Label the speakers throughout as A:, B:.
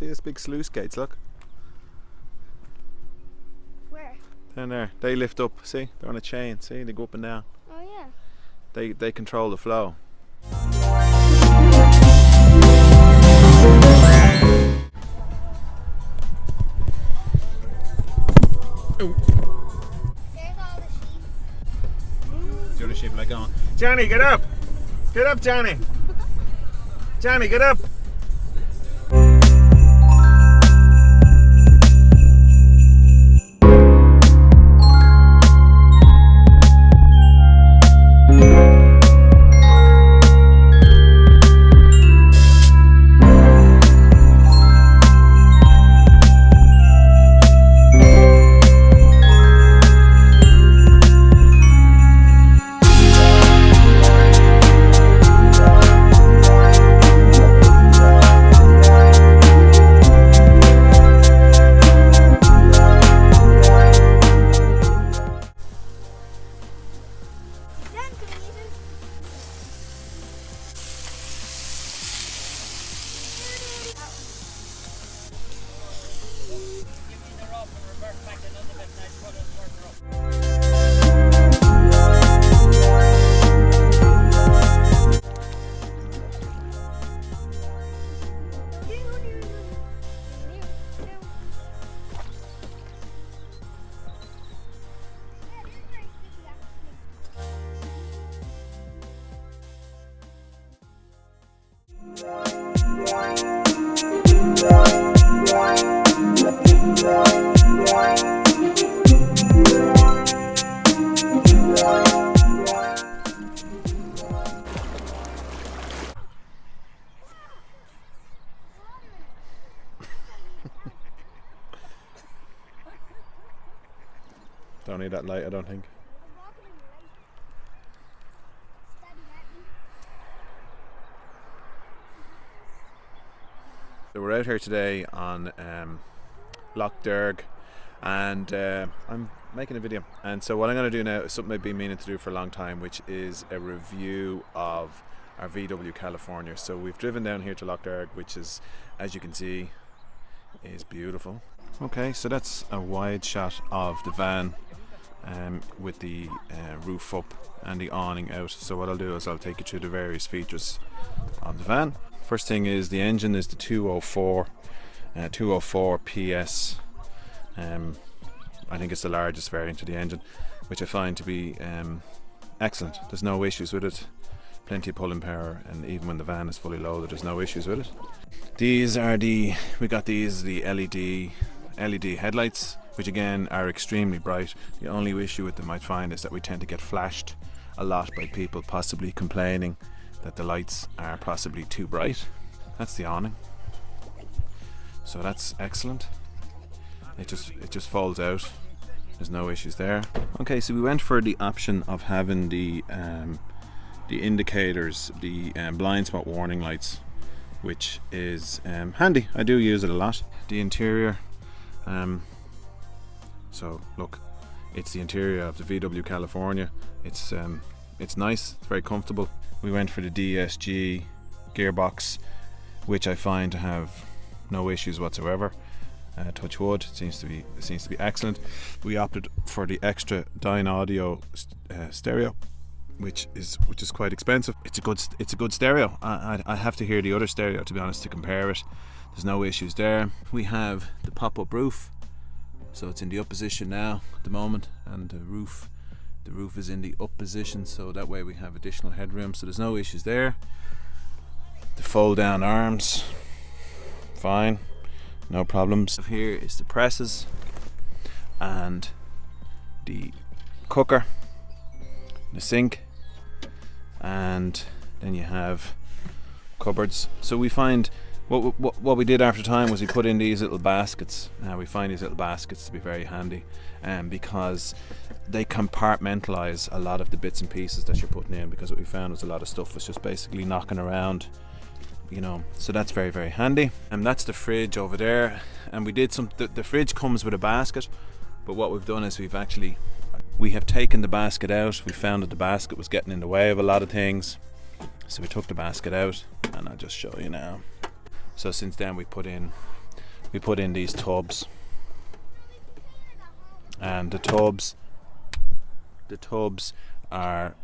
A: See this big sluice gates, look.
B: Where?
A: Down there. They lift up, see? They're on a chain, see? They go up and down.
B: Oh yeah.
A: They control the flow.
B: There's all the sheep.
A: The other sheep like going, Johnny, get up! Get up, Johnny! Johnny, get up! Don't need that light, I don't think. So we're out here today on Lough Derg, and I'm making a video. And so what I'm going to do now is something I've been meaning to do for a long time, which is a review of our VW California. So we've driven down here to Lough Derg, which is, as you can see, is beautiful. Okay, so that's a wide shot of the van with the roof up and the awning out. So what I'll do is I'll take you through the various features of the van. First thing is the engine is the 204 PS. I think it's the largest variant of the engine, which I find to be excellent. There's no issues with it. Plenty of pulling power, and even when the van is fully loaded, there's no issues with it. These are the LED headlights, which again are extremely bright. The only issue with them I find is that we tend to get flashed a lot by people possibly complaining that the lights are possibly too bright. That's the awning. So that's excellent. It just folds out. There's no issues there. Okay, so we went for the option of having the indicators, the blind spot warning lights, which is handy. I do use it a lot. The interior, so look, it's the interior of the VW California. It's nice, it's very comfortable. We went for the DSG gearbox, which I find to have no issues whatsoever. Touch wood, it seems to be excellent. We opted for the extra Dyne Audio stereo, which is quite expensive. It's a good stereo. I have to hear the other stereo, to be honest, to compare it. There's no issues there. We have the pop-up roof, so it's in the up position now at the moment, and the roof is in the up position, so that way we have additional headroom, so there's no issues there. The fold down arms, fine, no problems. Here is the presses and the cooker, the sink, and then you have cupboards. So we find what we did after time was we put in these little baskets. We find these little baskets to be very handy, because they compartmentalize a lot of the bits and pieces that you're putting in, because what we found was a lot of stuff was just basically knocking around, you know, so that's very, very handy. And that's the fridge over there, and we did the fridge comes with a basket, but what we've done is we have taken the basket out. We found that the basket was getting in the way of a lot of things, so we took the basket out, and I'll just show you now. So since then we put in we put in these tubs, and the tubs are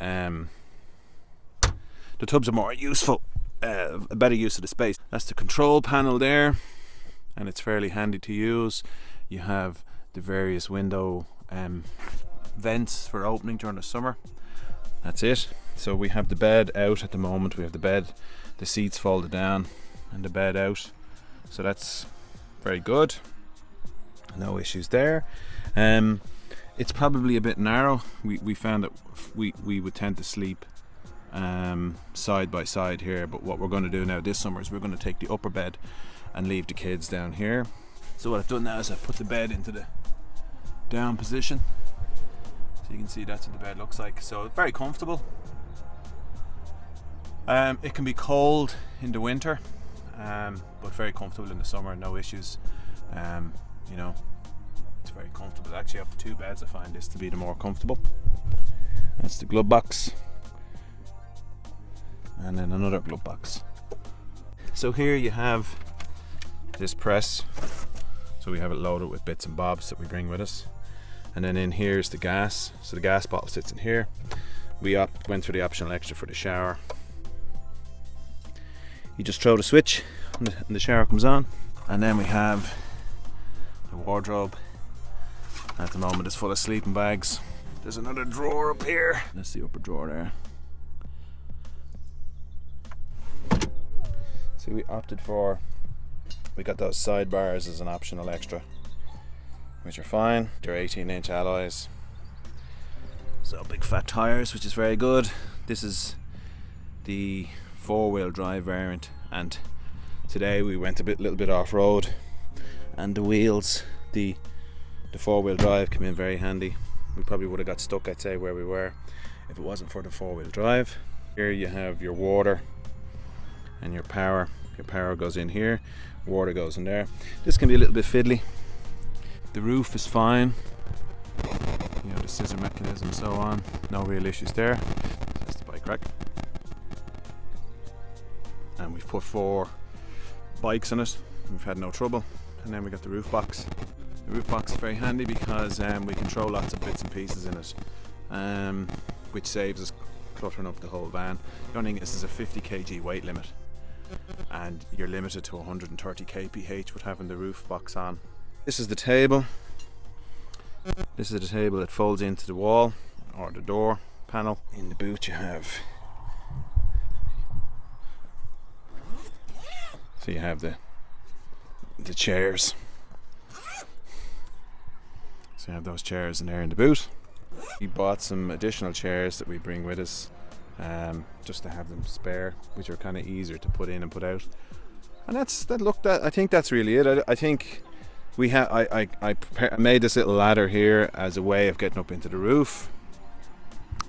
A: more useful, a better use of the space. That's the control panel there, and it's fairly handy to use. You have the various window vents for opening during the summer. That's it. So we have the bed out at the moment. We have the seats folded down and the bed out, so that's very good. No issues there. It's probably a bit narrow. We found that we would tend to sleep side by side here, but what we're going to do now this summer is we're going to take the upper bed and leave the kids down here. So what I've done now is I've put the bed into the down position, so you can see that's what the bed looks like. So very comfortable. It can be cold in the winter, but very comfortable in the summer, no issues. You know, it's very comfortable. Actually, up to 2 beds I find this to be the more comfortable. That's the glove box, and then another glove box. So here you have this press, so we have it loaded with bits and bobs that we bring with us, and then in here is the gas, so the gas bottle sits in here. We went for the optional extra for the shower. You just throw the switch and the shower comes on, and then we have the wardrobe. At the moment it's full of sleeping bags. There's another drawer up here. That's the upper drawer there. See, we got those sidebars as an optional extra, which are fine. They're 18-inch alloys, so big fat tires, which is very good. This is the 4-wheel drive variant, and today we went a little bit off-road, and the wheels, the 4-wheel drive came in very handy. We probably would have got stuck, I'd say, where we were if it wasn't for the 4-wheel drive. Here you have your water and your power. Your power goes in here, water goes in there. This can be a little bit fiddly. The roof is fine, you know, the scissor mechanism and so on, no real issues there. That's the bike rack, and we've put 4 bikes in it, we've had no trouble. And then we got the roof box. The roof box is very handy because we can throw lots of bits and pieces in it, which saves us cluttering up the whole van. The only thing is there's a 50 kg weight limit, and you're limited to 130 kph with having the roof box on. This is the table. This is the table that folds into the wall or the door panel. In the boot you have, so you have the chairs. So you have those chairs in there in the boot. We bought some additional chairs that we bring with us, just to have them spare, which are kind of easier to put in and put out. And I think that's really it. I think I made this little ladder here as a way of getting up into the roof.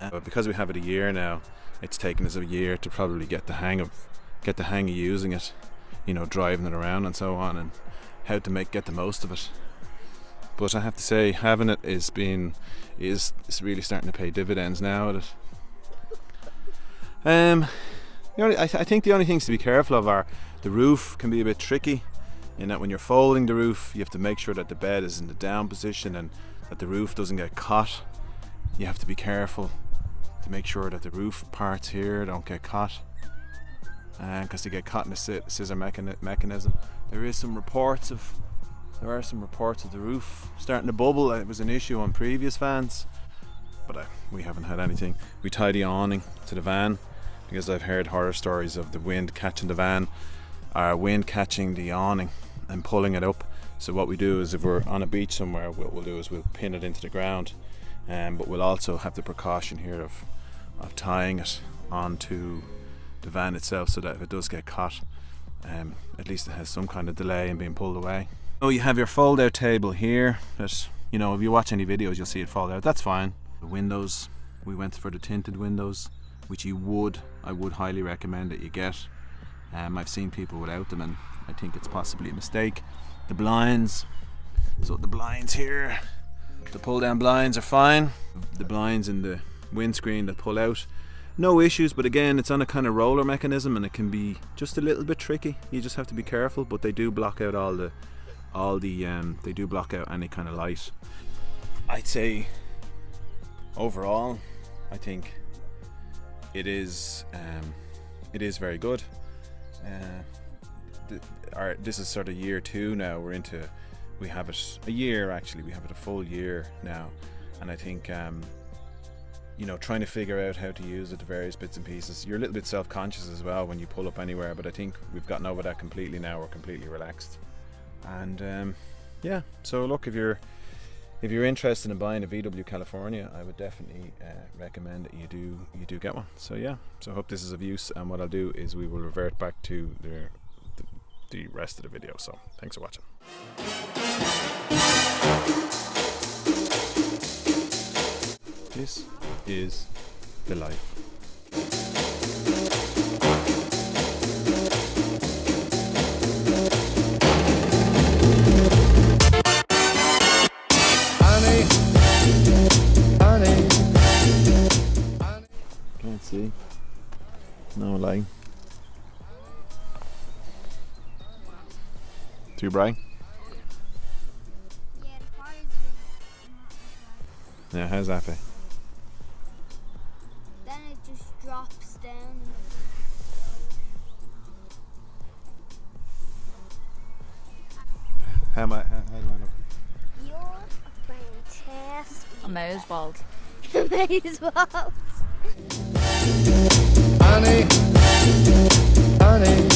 A: But because we have it a year now, it's taken us a year to probably get the hang of using it. You know, driving it around and so on, and how to get the most of it. But I have to say, having it is really starting to pay dividends now. I think the only things to be careful of are the roof can be a bit tricky, in that when you're folding the roof, you have to make sure that the bed is in the down position and that the roof doesn't get caught. You have to be careful to make sure that the roof parts here don't get caught, because they get caught in the scissor mechanism. There are some reports of the roof starting to bubble. It was an issue on previous vans, but we haven't had anything. We tie the awning to the van because I've heard horror stories of the wind catching the van, or wind catching the awning and pulling it up. So what we do is, if we're on a beach somewhere, what we'll do is we'll pin it into the ground, but we'll also have the precaution here of tying it onto the van itself, so that if it does get caught, at least it has some kind of delay in being pulled away. So you have your fold out table here that, you know, if you watch any videos you'll see it fold out. That's fine. The windows, we went for the tinted windows, which I would highly recommend that you get. I've seen people without them, and I think it's possibly a mistake. The blinds, so the blinds here, the pull down blinds are fine. The blinds in the windscreen that pull out, no issues, but again, it's on a kind of roller mechanism and it can be just a little bit tricky. You just have to be careful, but they do block out all all the they do block out any kind of light. I'd say overall, I think it is very good. This is sort of year 2 now. We have it a year actually. We have it a full year now, and I think you know, trying to figure out how to use it, the various bits and pieces. You're a little bit self-conscious as well when you pull up anywhere, but I think we've gotten over that completely now. We're completely relaxed, and yeah. So look, if you're interested in buying a VW California, I would definitely recommend that you do get one. So yeah, so I hope this is of use, and what I'll do is we will revert back to the rest of the video. So thanks for watching. This is the life. Can't see. No light. Too bright?
B: Yeah, the fire's been.
A: Yeah, how's that feel?
B: Then it just drops down.
A: How do I look?
B: You're fantastic.
C: Amazeballs.
B: Amazeballs.
D: Honey, honey.